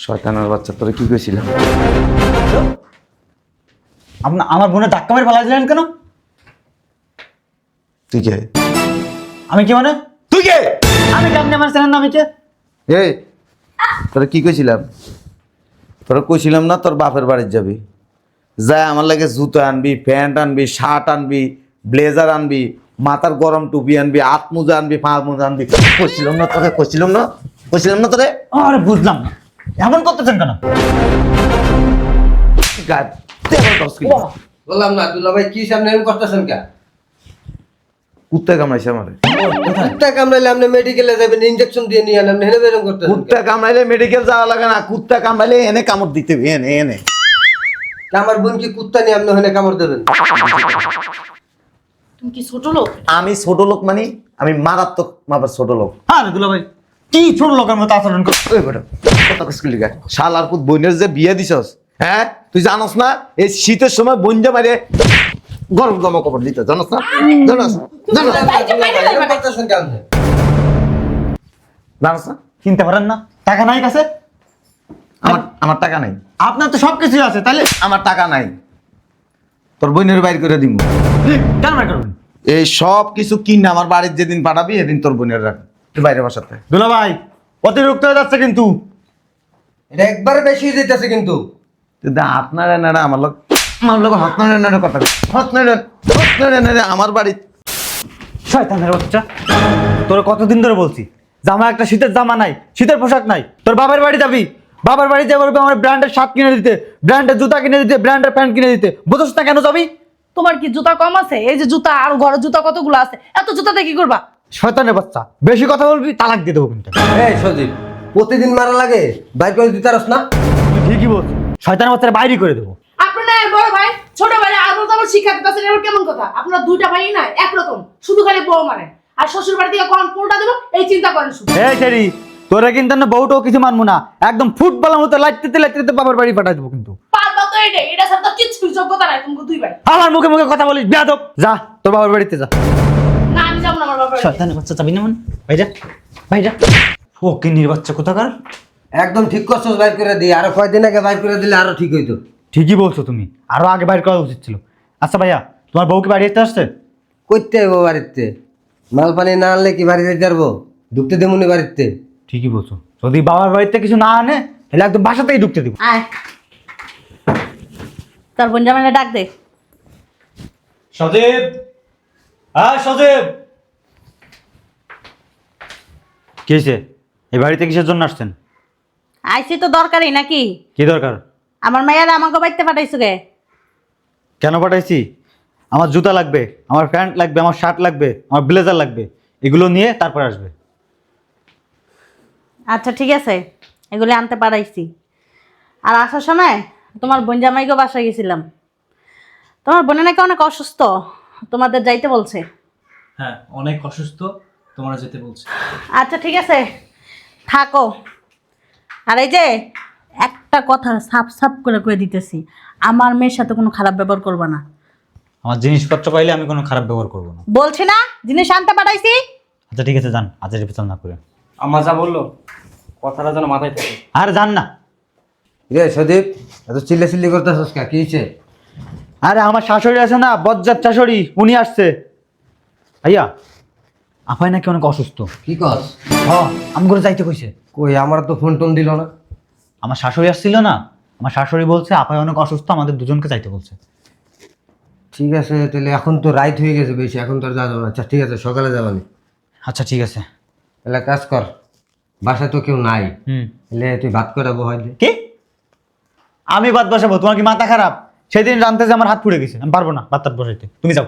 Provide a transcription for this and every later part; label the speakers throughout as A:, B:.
A: শয়তানের বাচ্চা, তোরে কি কইছিলাম?
B: আমার বোনের ধাক্কা মেরে পালা দিলেন কেন?
A: তুই কে?
B: আমি কি মানে?
A: তুই কে?
B: আমি কেমনে আমার চেনেন না? আমি কে?
A: এই তোরে কি কইছিলাম? তোরে কইছিলাম না তোর বাপের বাড়ির যাবি, যা আমার লাগে জুতো আনবি, প্যান্ট আনবি, শার্ট আনবি, ব্লেজার আনবি, মাথার গরম টুপি আনবি, হাত মোজা আনবি, পা মোজা আনবি। কইছিলাম না তোরে? কইছিলাম না তোরে?
B: আরে বুঝলাম না, এমন করতেছেন কেন?
C: বললাম না দুলা ভাই কি সামনে এরকম করতেছেন কে?
A: কুত্তা কামড়াইছে আমারে।
C: কুত্তা কামড়াইলে আপনি মেডিকেলে যাবেন, ইনজেকশন দিয়ে নিয়ে আনেন, হেনে বেরম করতেছেন।
A: কুত্তা কামড়াইলে মেডিকেল যাওয়া লাগে না, কুত্তা কামড়াইলে এনে কামড় দিতে হবে, এনে এনে।
C: আমার বোন কি কুত্তা নিয়ে আপনি হেনে কামড় দেবেন?
D: তুমি কি ছোট লোক?
A: আমি ছোট লোক মানে আমি মারাত্মক মাপের ছোট লোক।
B: আরে দুলা ভাই, কি ছোট লোকের মতো আচরণ কর।
A: ওই বেটা কত কসকুলি গা শালার পুত বোনের যে বিয়ে দিছস, হ্যাঁ তুই জানোস না এই শীতের সময় বঞ্জা মারে গরম জামা কাপড় দিতে জানোস না? জানোস জানোস
C: এরকম করতেছেন কে আপনি?
A: জানোস না?
B: চিনতে পারেন না? টাকা নাই কাছে?
A: আমার টাকা নাই।
B: আপনার তো সবকিছু আছে, তাহলে
A: আমার টাকা নাই, তোর বোনের বাইর করে দিব।
B: কেন বের করবেন?
A: এই সব কিছু কিনে আমার বাড়ির যেদিন পাঠাবি এদিন তোর বোনের রাখ, তুই বাইরে বসাতে।
B: দুলা ভাই অতিরিক্ত হয়ে যাচ্ছে কিন্তু।
C: এটা একবারে বেশি হয়ে যাইতেছে কিন্তু।
A: কিন্তু আপনার এনারা আমার লোক হাত নাড়ে নাড়ে কথা কয়। হাত নাড়ে আমার বাড়ি।
B: শয়তানের বাচ্চা, তোর কতদিন ধরে বলছি জামা একটা শীতের জামা নাই, শীতের পোশাক নাই। তোর বাবার বাড়ি যাবি, বাবার বাড়ি যাবি আমার ব্র্যান্ডের শার্ট কিনে দিতে, ব্র্যান্ডের জুতা কিনে দিতে, ব্র্যান্ডের প্যান্ট কিনে দিতে। বুঝছ না কেন যাবি?
D: তোমার কি জুতা কম আছে? এই যে জুতা, আর ঘরে জুতা কতগুলো আছে, এত জুতাতে কি করবা?
B: শয়তানের বাচ্চা, বেশি কথা বলবি তালাক দিয়ে দেবো কিন্তু।
C: এই সজীব, প্রতিদিন মারা লাগে, বাইর করে দিতে পারস না?
B: তুই ঠিকই বলছিস, শয়তানের বাচ্চারা বাইরে করে দেবো।
D: আপনার বড় ভাই ছোট ভাই আদর তাবর শিক্ষাতে পাচ্ছেন, এর কেমন কথা? আপনার দুইটা ভাই না একরকম, শুধু খালি বউ মানে। আর শ্বশুর বাড়ি থেকে কোন পোলটা দেবো এই চিন্তা করেন শুধু।
B: এই টেরি, তোরা কিন্তু না বউটাও কিছু মানবো না, একদম ফুটবলের মতো লাইতে বাবার বাড়ি পাঠাই দেবো কিন্তু।
D: পারবা তো এটা ছাড়া তো কিচ্ছু যোগ্যতা নাই তুমি দুই ভাই।
B: আমার মুখে মুখে কথা বলিস বেয়াদব, যা তোর বাবার বাড়িতে যা।
D: না আমি যাবো না আমার বাবার বাড়ি।
B: শয়তানের বাচ্চা যাবি না? ভাইরা ভাইরা ও কিন্নির বাচ্চা কোথাকার।
C: একদম ঠিক করছস, বাইর করে দিই। আরো কয়দিন আগে বাইর করে দিলে আরো ঠিক হইতো।
B: ঠিকই বলছো তুমি, আরো আগে বাইর করা উচিত ছিল। আচ্ছা ভাইয়া, তোমার বউ কি বাড়ি আসতে আসছে?
C: করতে হইব বাড়িতে, মাল পানি না আনলে কি বাড়ি যেতে পারবো? ঢুকতে দেবনি বাড়িতে।
B: ঠিকই বলছো, যদি বাবার বাড়িতে কিছু না আনে তাহলে একদম বাসাতেই ঢুকতে দিব।
D: আয় তার বোন জামাইলে ডাক দে।
B: সজীব, হ্যাঁ সজীব। কি হয়েছে? এই বাড়িতে কিসের জন্য আসছেন?
D: আইসি তো দরকারই নাকি?
B: কি দরকার?
D: আমার মাইয়ারা আমাকে বাড়িতে পাঠাইছো গে।
B: কেন পাঠাইছি? আমার জুতা লাগবে, আমার প্যান্ট লাগবে, আমার শার্ট লাগবে, আমার ব্লেজার লাগবে, এগুলো নিয়ে তারপর আসবে।
D: আচ্ছা ঠিক আছে, এগুলি আনতে পারাইছি। আর আসার সময় তোমার বোন জামাইকে বাসায় গেছিলাম। তোমার বোনে নাকি অনেক অসুস্থ, তোমাদের যাইতে বলছে।
E: হ্যাঁ, অনেক অসুস্থ, তোমরা যেতে বলছে।
D: আচ্ছা ঠিক আছে, থাকো। আর এই যে একটা কথা সাপ সাপ করে কয়ে দিতেছি, আমার মেয়ের সাথে কোনো খারাপ ব্যবহার করবে না।
B: আমার জিনিসপত্র পাইলে আমি কোনো খারাপ ব্যবহার করবো না।
D: বলছি না জিনিস আনতে পাঠাইছি।
B: আচ্ছা ঠিক আছে, যান, আজের পেছন না করে।
E: আম্মা যা বললো কথাটা যেন মাথায় থাকে।
B: আর যান না।
C: রে সদীপ, এত চিল্লি করতেছস কে? কি হইছে?
B: আরে আমার শাশুড়ি আছে না, বজ্জাত শাশুড়ি, উনি আসছে। ভাইয়া, আপাই নাকি অনেক অসুস্থ।
C: কি কস?
B: আমি করে যাইতে কইছে।
C: কই আমার তো ফোন টোন দিল না।
B: আমার শাশুড়ি আসছিল না, আমার শাশুড়ি বলছে আপাই অনেক অসুস্থ, আমাদের দুজনকে যাইতে বলছে।
C: ঠিক আছে, তাহলে এখন তো রাইট হয়ে গেছে বেশি, এখন তো আর যাওয়া যাবে না। আচ্ছা ঠিক আছে, সকালে যাবানি।
B: আচ্ছা ঠিক আছে।
C: তাহলে কাজ কর, বাসায় তো কেউ নাই,
B: হুম।
C: তাহলে তুই ভাত করে বহাই দে।
B: কি? আমি ভাত বসাবো? তোমার কি মাথা খারাপ? সেদিন রানতে যে আমার হাত পুড়ে গেছে, আমি পারবো না ভাত টাত বসাইতে, তুমি যাও।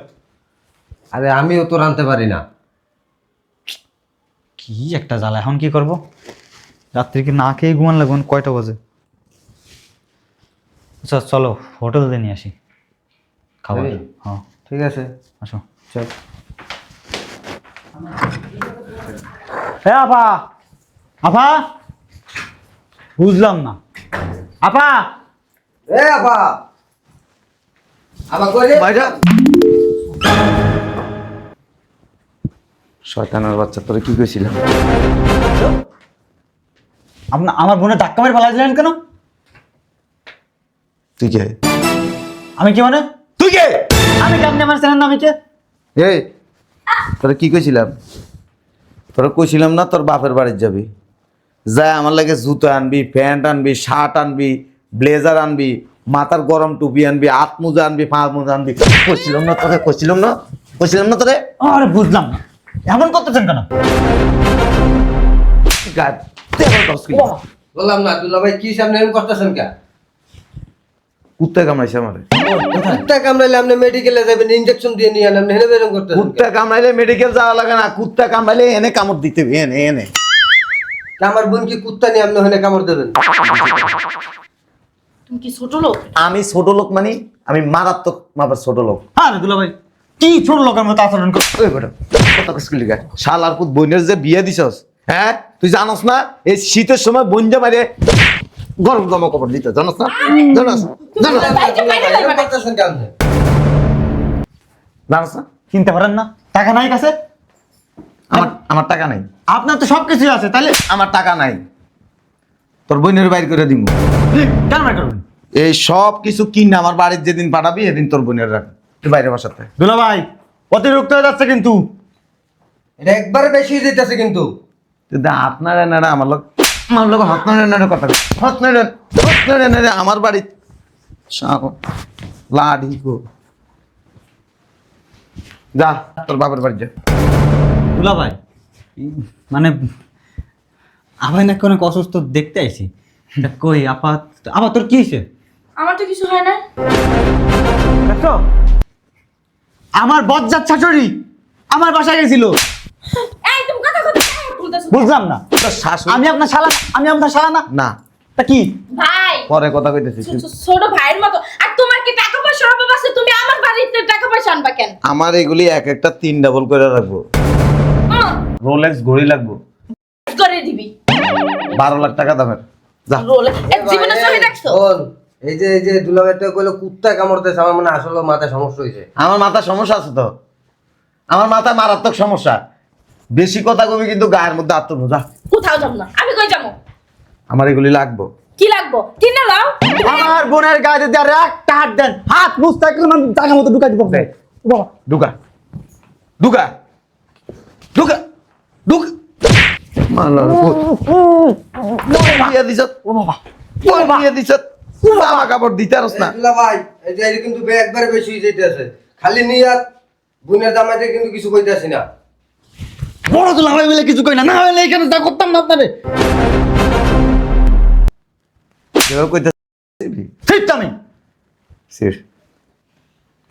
C: আরে আমিও তো রাঁধতে পারি না।
B: কি একটা জ্বালা, এখন কি করবো? রাত্রি কি না খেয়ে ঘুমান লাগবেন? কয়টা বাজে? আচ্ছা চলো হোটেলে নিয়ে আসি খাবার।
C: এই?
B: হ্যাঁ
C: ঠিক আছে,
B: আসো।
C: চল।
B: হ্যাঁ আপা, আপা বুঝলাম না। আপা
C: এ আপা, আপা কই রে?
A: বাইরে শয়তানের বাচ্চা, তোরে কি কইছিলাম?
B: আমার বোনের ধাক্কা মেরে ফেলা দিলেন কেন?
A: তুই কে?
B: আমি কি মানে?
A: তুই কে?
B: আমি কি আপনি আমার চেনেন না? আমি কে?
A: এই তোরা কি কইছিলাম? তোরা কইছিলাম না তোর বাপের বাড়ির যাবি, যায় আমার লাগে জুতো আনবি, প্যান্ট আনবি, শার্ট আনবি, ব্লেজার আনবি, মাথার গরম টুপি আনবি, হাত মোজা আনবি, পা মোজা আনবি। কইছিলাম না তোরে? কইছিলাম না তোরে?
B: আরে বুঝলাম না, এমন করতেছেন কেন?
A: গায়ে তেল দশ কিলো।
C: বললাম না দুলা ভাই কি সামনে এরকম করতেছেন কে?
A: কুত্তা কামড়াইছে আমারে।
C: কুত্তা কামড়াইলে আপনি মেডিকেলে যাবেন, ইনজেকশন দিয়ে নিয়ে আপনি হেনে বেরম করতেছেন।
A: কুত্তা কামড়াইলে মেডিকেল যাওয়া লাগে না, কুত্তা কামড়াইলে এনে কামড় দিতে হবে, এনে এনে।
C: আমার বোন কি কুত্তা নিয়ে আপনি হেনে কামড় দেবেন?
D: তুমি কি ছোট লোক?
A: আমি ছোট লোক মানে আমি মারাত্মক মাপের ছোট লোক।
B: হ্যাঁ দুলা ভাই, কি ছোট লোকের মতো আচরণ কর।
A: ওই বেটা কত স্কুল গায় শালার পুত বোনের যে বিয়ে দিছস, হ্যাঁ তুই জানোস না এই শীতের সময় বঞ্জা মারে গরম জামা কাপড় দিতে জানোস না? জানোস জানোস
C: এরকম করতেছেন কে আপনি?
A: জানোস না?
B: কিনতে পারেন না? টাকা নাই কাছে?
A: আমার টাকা নাই।
B: আপনার তো সবকিছুই আছে, তাহলে
A: আমার টাকা নাই, তোর বোনের বাইর করে দিব।
B: কেন বের করবেন?
A: এই সব কিছু কিনে আমার বাড়ির যেদিন পাঠাবি এদিন তোর বোনের রাখ তুই বাইরে বাসাতে।
B: দুলা ভাই অতিরিক্ত হয়ে যাচ্ছে কিন্তু।
C: এটা একবার বেশি যেতেছে কিন্তু।
A: কিন্তু আপনার এনারা আমার লোক হাত নাড়ে কথা কয়। হাত নাড়ে আমার বাড়ি লাঠি গো। যা তোর বাপের বাড়ি যা।
B: দুলা ভাই মানে আবার নাকি অনেক অসুস্থ দেখতে আইছি। তা কই আবার তোর কি হয়েছে?
D: আমার তো কিছু হয় না।
B: দেখছো, আমার বজ্জাত শাশুড়ি আমার বাসায় গেছিল।
D: এই তুমি কথা কথা বলতেছো?
B: বুঝলাম না,
A: তোর শাশুড়ি
B: আমি আপনার শালা না?
A: না,
B: তা কি?
D: ভাই
A: পরে কথা কইতেছি।
D: ছোট ভাইয়ের মতো। আর তোমার কি টাকা পয়সার অভাব আছে? তুমি আমার বাড়িতে টাকা পয়সা আনবা কেন?
A: আমার এগুলি এক একটা 3 ডাবল করে রাখবো। রোলেক্স ঘড়ি লাগবো
D: করে দিবি
A: 12 লাখ টাকা দামের। যা
D: রোল জীবনে চলে দেখছো?
C: বোন, এই যে দুলা ভাইটা কইলো কুত্তা কামড়তেছে, আমার মনে হয় আসলে মাথায় সমস্যা হয়েছে।
A: আমার মাথা সমস্যা আছে তো, আমার মাথা মারাত্মক সমস্যা। বেশি কথা কবি কিন্তু গায়ের মধ্যে আত্মবোঝ। যা
D: কোথাও যাব না। আমি কই যাবো?
A: আমার এগুলি লাগবো।
D: কি লাগবো? কিনে লাও।
B: আমার বোনের গায়ে যদি আর একটা হাত দেন, হাত মুস্তাকিল মানে জায়গা মতো ঢুকাই দিব।
A: দে।
B: বাবা
A: ঢুকা ঢুকা ঢুকা ঢুকা মালার পুত। বিয়ে দিছত
B: ও বাবা,
A: বিয়ে দিছত জামা কাপড় দিতে পারস না।
C: এই দুলা ভাই, এই যে এটা কিন্তু একবারে বেশি যেতেছে। খালি নিয়াত বোনের জামাইতে কিন্তু কিছু কইতাছি না।
B: বড় দুলা ভাই বলে কিছু কই না, না হলে এখানে যা করতাম না আপনারে।
A: যেভাবে কইতে
B: ঠিক তো আমি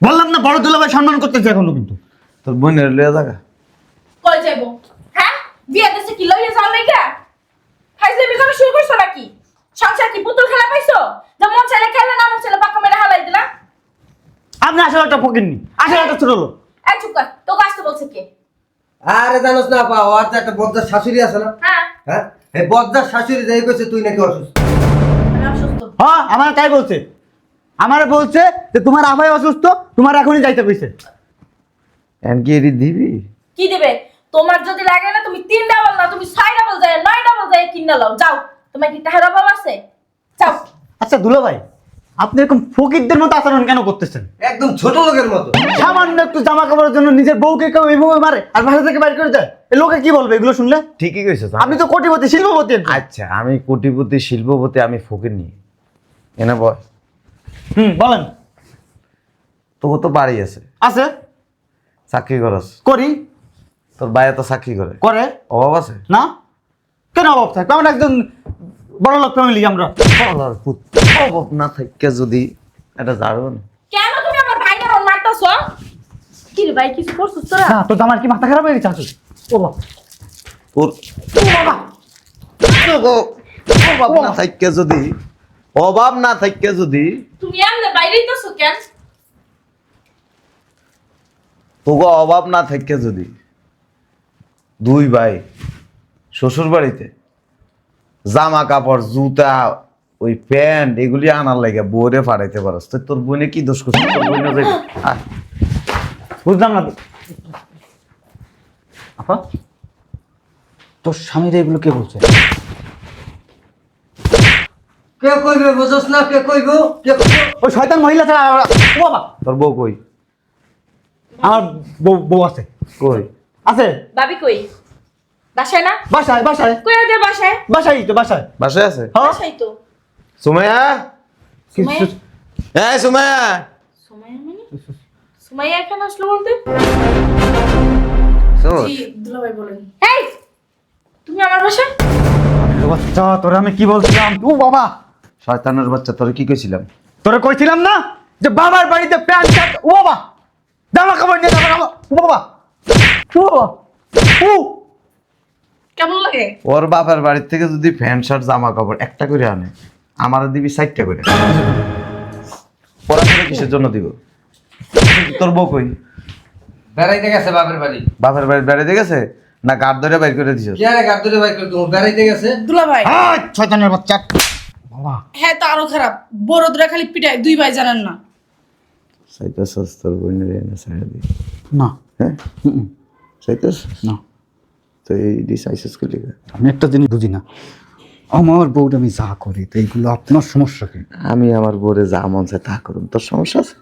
B: বললাম না, বড় দুলা ভাই সম্মান করতেছে এখনো কিন্তু।
A: তোর বোনের লইয়া জায়গা
D: কই যাবো? হ্যাঁ বিয়ে দেশে কি লইয়া যাও লাইগা? ফাইজলামি করা শুরু করছো নাকি? সংসার কি পুতুল খেলা পাইছো? যে মন চাইলে খেলে, না মন চাইলে পাকা মেরে হালাই দিলা?
B: আপনি আসলে একটা ফকিরনি, আসলে একটা ছোট লোক।
D: এই চুপ কর, তোকে আসতে বলছে কে?
C: আরে জানোস না পা, ওর যে একটা বজ্জার শাশুড়ি আছে না?
D: হ্যাঁ
C: হ্যাঁ, এই বজ্জার শাশুড়ি যাই কইছে তুই নাকি অসুস্থ।
D: আমি অসুস্থ।
B: হ্যাঁ আমার তাই বলছে, আমার বলছে যে তোমার আভাই অসুস্থ, তোমার এখনই যাইতে কইছে।
A: এন কি এটি দিবি?
D: কি দিবে? তোমার যদি লাগে না তুমি 3 ডাবল না, তুমি 6 ডাবল যায় 9 ডাবল যায় কিনে লাও। যাও, তোমার কি টাকার অভাব আছে? যাও।
B: আচ্ছা দুলা ভাই, আপনি এরকম ফকিরদের মতো আচরণ কেন করতেছেন?
C: একদম ছোট লোকের মতো।
B: সামান্য একটু জামা কাপড়ের জন্য নিজের বউকে কেউ এইভাবে মারে আর বাসা থেকে বাইর করে দেয়, এই লোকে কি বলবে এগুলো শুনলে?
A: ঠিকই কইছিস।
B: আপনি তো কোটিপতি, শিল্পপতি একজন।
A: আচ্ছা আমি কোটিপতি শিল্পপতি, আমি ফকির নি। এনে বয়
B: বলেন।
A: তোর তো বাড়ি আছে,
B: আছে,
A: চাকরি করস,
B: করি,
A: তোর বাইরে তো চাকরি করে,
B: করে
A: অভাব আছে
B: না? কেন অভাব থাকবে? আমরা একজন বড় লোক ফ্যামিলি আমরা।
A: শালার পুত, অভাব না থাকে যদি এটা জারুন।
D: কেন তুমি আমার ভাইকে আমার মারতাছো? কি রে ভাই, কিছু করছিস তোরা?
B: না তো আমার কি মাথা খারাপ হয়ে গেছে? আসলে ও বাবা,
A: তোর
B: ও বাবা,
A: অভাব না থাকে যদি, অভাব না থাকে যদি,
D: তুমি এমনে বাইরেই তোছো কেন?
A: তোকে অভাব না থাকে যদি, দুই ভাই শ্বশুর বাড়িতে জামা কাপড় জুতা ওই প্যান্ট এগুলি আনার লাগে বউরে ফাড়াইতে পারস, তো তোর বোনে কি দোষ করছে? তোর বোনে যাইবে। আয়।
B: বুঝলাম না। আপা, তোর স্বামীরা এগুলো কে বলছে?
C: কে কইবে বুঝছ না? কে কইব? কে কইব?
B: ওই শয়তান মহিলা ছাড়া ও বাবা,
A: তোর বউ কই?
B: আমার বউ আছে।
A: কই?
B: আছে
D: ভাবি কই? বাসায় না?
B: বাসায়, বাসায়,
D: কই দে বাসায়?
B: বাসায় তো বাসায়।
A: বাসায় আছে?
B: হ্যাঁ
D: বাসায় তো।
A: সুমাইয়া,
D: সুমাইয়া?
A: এই সুমাইয়া,
D: সুমাইয়া মানে? সুমাইয়া এখানে আসলো বলতে?
A: শোন,
D: জি, দুলাভাই বলেন। এই! তুমি আমার বাসায়?
B: বাচ্চা তোরে আমি কি বলছিলাম? ও বাবা,
A: শয়তানের বাচ্চা, তোরে কি কইছিলাম?
B: তোরে কইছিলাম না যে বাবার বাড়িতে প্যান্ট শার্ট, ও বাবা জামা কাপড় নিয়ে যাবো, ও বাবা, ও বাবা, ও
D: কেমন লাগে?
A: ওর বাপের বাড়ির থেকে যদি প্যান্ট শার্ট জামা কাপড় একটা করে আনে, আমার দিবি 4টা করে। পড়াশোনা কিসের জন্য দিব? তোর বউ কই?
C: বেড়াইতে গেছে বাপের বাড়ি।
A: বাপের বাড়ি বেড়াইতে গেছে না গাড় ধরে বাইর করে দিছ?
C: কি আরে গাড়ি ধরে বাইক করে তুমি বেড়াইতে গেছে?
F: দুলাভাই
B: আয় শয়তানের বাচ্চা বাবা।
F: হ্যাঁ তো আরো খারাপ, বড়দরা খালি পিটায়, দুই ভাই জানেন না।
A: চাইতেছস তোর বোনের এনে ছেড়ে দি?
B: না,
A: হ্যাঁ, চাইতেছ
B: না,
A: তো এই ডিস আইসিস করলি?
B: আমি একটা জিনিস বুঝি না, আমার বউটা আমি যা করি তো এইগুলো আপনার সমস্যা কি?
A: আমি আমার বউরে যা মন চায় তা করুন, তোর সমস্যা আছে?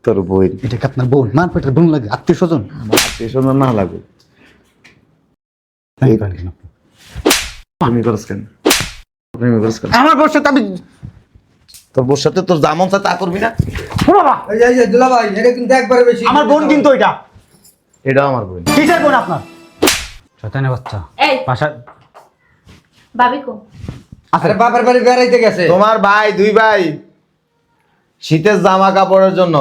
A: তোর বই
B: এটা কি আপনার বোন? মার পেটের বোন লাগে, আত্মীয় স্বজন?
A: আমার পেছনে না লাগবে। প্রেমী করস কেন? প্রেমী করস কেন?
B: আমার বউর সাথে আমি
A: তোর বউর সাথে তোর যা মন চায় তা করবি না?
B: ও বাবা,
C: এই যে দুলাভাই, এটা কিন্তু একবারে বেশি।
B: আমার বোন কিন্তু এটা
A: এটাও আমার বোন।
B: কিসের বোন আপনার? শয়তানের বাচ্চা
D: এই
B: বাসা
D: ভাবি কো?
C: আরে বাপের বাড়ি বেড়াইতে গেছে।
A: তোমার ভাই, 2 ভাই শীতের জামা কাপড়ের জন্য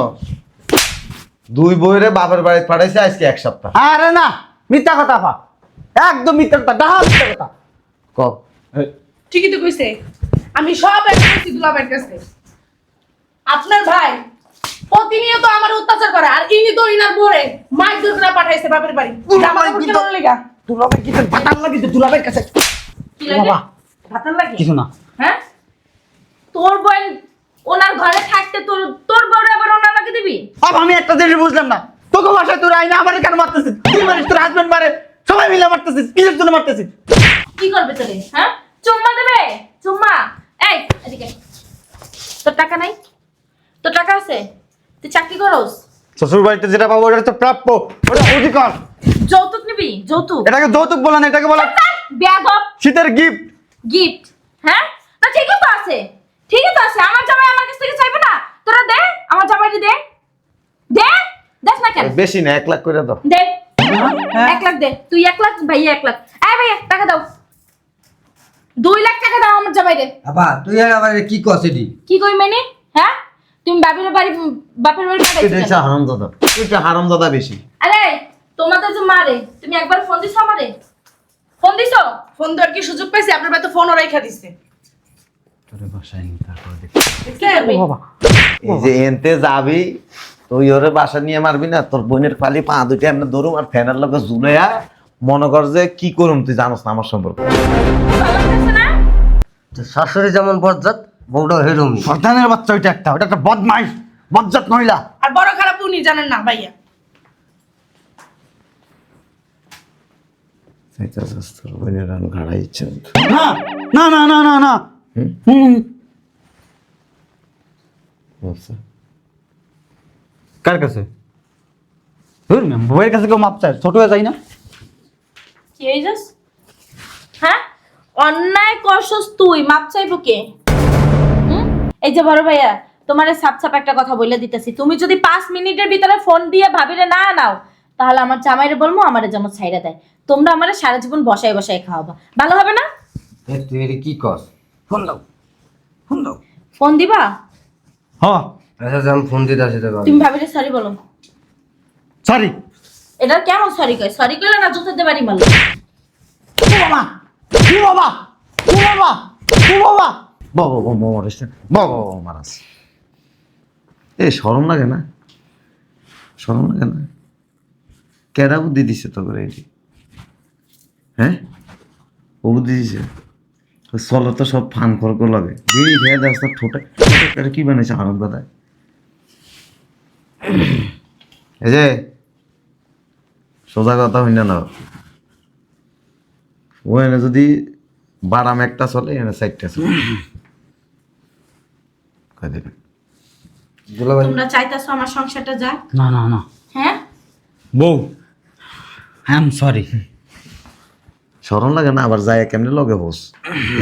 A: 2 বইরে বাপের বাড়ি পাঠাইছে আজকে 1 সপ্তাহ।
B: আরে না, মিথ্যা কথা পা, একদম মিথ্যা কথা, ডাহা মিথ্যা কথা।
A: ক
F: ঠিকই তো কইছে, আমি সব একসাথে দুলাভাইয়ের কাছে। আপনার ভাই প্রতিনিয়ত আমার অত্যাচার করে, আর ইনি তো ইনার বোরে মাইক ধরে পাঠাইছে বাপের বাড়ি। জামা কাপড় কেনার লেগা।
B: দুলাভাই কি তোর ভাতার লাগে যে দুলাভাইয়ের কাছে?
D: কি লাগে?
B: বাবা
D: ভাতার লাগে?
B: কিছু না,
D: হ্যাঁ? তোর বোন ওনার ঘরে থাকতে তোর বড় আবার ওনার নাকি দিবি?
B: বাবা আমি একটা জিনিস বুঝলাম না, তোকে বাসায় তোর আইনা আমারে কেন মারতেছিস? তুই মারিস, তোর হাজবেন্ড মারে, সবাই মিলে মারতেছিস, কিসের জন্য মারতেছিস?
D: কি করবে তোরে? হ্যাঁ? চুম্মা দেবে? চুম্মা? এই এদিকে। তোর টাকা নাই? তোর টাকা আছে? তুই চাকরি করস?
B: শ্বশুর বাড়িতে যেটা পাবো ওটা তো প্রাপ্য, ওটা অধিকার।
D: যৌতুক নিবি? যৌতুক?
B: এটাকে যৌতুক বলা না, এটাকে বলা
D: বেয়াদব
B: শীতের গিফট।
D: গিফট। হ্যাঁ? তা ঠিকই তো আছে। ঠিকই তো আছে। আমার জামাই আমার কাছ থেকে চাইবে না? তোরা দে, আমার জামাইরে দে। দে? দেখ না কেন?
A: বেশি না, 1 লাখ করে দাও।
D: দে। 1 লাখ দে। তুই 1 লাখ, ভাইয়া 1 লাখ। এই ভাইয়া টাকা দাও। 2 লাখ টাকা দাও আমার জামাইরে।
C: আবা তুই আর আবার কি কস এটি?
D: কি কই মানে? হ্যাঁ? তুমি বাপের বাড়ি পাঠাইছো
A: এটা
D: কেন?
A: হচ্ছে হারামজাদা, এটা হারামজাদা বেশি।
D: আরে তোমাদের যে মারে, তুমি একবার ফোন দিছো আমারে? ফোন দিছো?
F: ফোন দেওয়ার কি সুযোগ পাইছে? আপনার ভাই তো ফোনও রাইখা দিছে।
B: তোরে বাসায় নি, তারপর দেখ।
F: কি করবে?
B: বাবা
A: এই যে এনতে যাবি তুই ওরে বাসা নিয়ে মারবি না, তোর বোনের খালি পা দুইটা এমনি ধরুম আর ফ্যানের লগে ঝুলাইয়া মনে কর যে কি করুম, তুই জানোস না আমার সম্পর্কে।
D: ভালো লাগছে না?
C: তোর শাশুড়ি যেমন বজ্জাত, বউটাও হেরুমি।
B: শয়তানের বাচ্চা, ওইটা একটা, ওটা একটা বদমাইশ বজ্জাত মহিলা।
F: আর বড় খারাপ উনি জানেন না ভাইয়া।
A: চাইতেছস তোর বোনের রান ঘাড়াই ইচ্ছে মতো।
B: না না না না না না,
A: হুম?
B: হুম,
A: আচ্ছা।
B: কার কাছে? বউয়ের কাছে কেউ মাপ চায়? ছোট হয়ে যায় না?
D: কি হইছস? হ্যাঁ? অন্যায় করছস তুই, মাপ চাইবো কে? হুম? এই যে বড় ভাইয়া, তোমারে সাপ সাপ একটা কথা বলে দিতেছি, তুমি যদি 5 মিনিটের ভিতরে ফোন দিয়ে ভাবিরে না নাও, তাহলে আমার জামাইরে বলবো আমারে যেন ছাইড়া দেয়। তোমরা আমারে সারা জীবন বসায় বসায় খাওয়াবা, ভালো হবে না?
C: তুই এটি কি কস?
B: ফোন দাও, ফোন দাও।
D: ফোন দিবা?
B: হ্যাঁ
C: আচ্ছা আমি ফোন দিতে আসি তোর।
D: তুমি ভাবিরে সরি বলো।
B: সরি।
D: এটা কেমন সরি কয়? সরি কইলে না জুতাতে বাড়ি মারলো।
B: ও বাবা, ও বাবা, ও বাবা, ও বাবা।
A: বাবা বাবা মারিস না, বাবা বাবা মারাস। এ শরম লাগে না? শরম লাগে না? কেডা বুদ্ধি দিছে তো করে এটি? হ্যাঁ, ও বুদ্ধি দিছে? চলো তো সব ফান খরক লাগে, বিড়ি খেয়ে দেখ তো ঠোঁটে ঠোঁটে কি বানাইছে আনন্দ দাদায়। এই যে সোজা কথা হইনা না, ও এনে যদি বারাম একটা চলে এনে সাইডটা চলে কয় দিবেন?
C: দুলাভাই
D: তোমরা চাইতাছো আমার সংসারটা যাক?
B: না না না
D: হ্যাঁ
B: বউ আই এম সরি।
A: শরম লাগে না? আবার যায় কেমনে লগে বস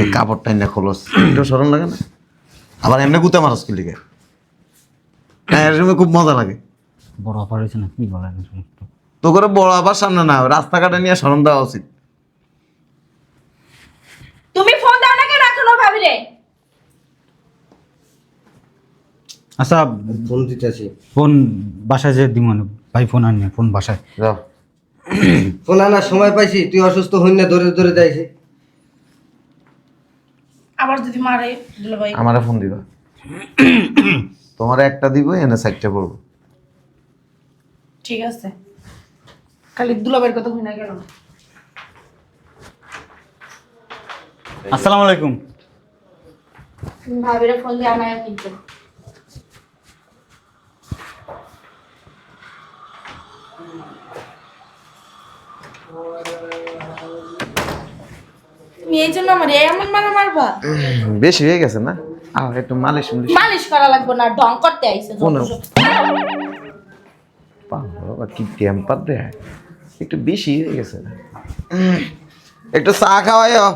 A: এই কাপড়টা না খোলস, এটা শরম লাগে না? আবার এমনি গুতে মারস কি লিগে? হ্যাঁ, এর সময় খুব মজা লাগে।
B: বড় অপার হয়েছে না, কি বলেন সমস্ত?
A: তো করে বড় আবার সামনে না, রাস্তাঘাটে নিয়ে শরম দেওয়া উচিত।
D: তুমি ফোন দাও না কেন এখনো ভাবি রে?
B: আচ্ছা
C: ফোন দিতেছি।
B: ফোন বাসায় যে দিব না ভাই, ফোন আনি ফোন বাসায়।
A: যাও,
C: ফোন আনার সময় পাইছি, তুই অসুস্থ হইন না ধরে ধরে যাইছি।
F: আবার যদি মারে দুলাভাই,
A: আমারে ফোন দিবা। তোমার একটা দিব, এনে সাইডটা করবো।
F: ঠিক আছে, খালি দুলাভাইয়ের কথা হই না কেন?
B: আসসালামু আলাইকুম।
D: ভাবিরে ফোন দিয়ে আনায় কিন্তু। তুমি এই জন্য আমার এমন মারা মারবা?
A: বেশি হয়ে গেছে না? আর একটু মালিশ মুলিশ।
D: মালিশ করা লাগবে না, ঢং করতে আইছে।
A: কোন? বাবা কি টেম্পার দেয়, একটু বেশি হয়ে গেছে না? একটু চা খাওয়াইও।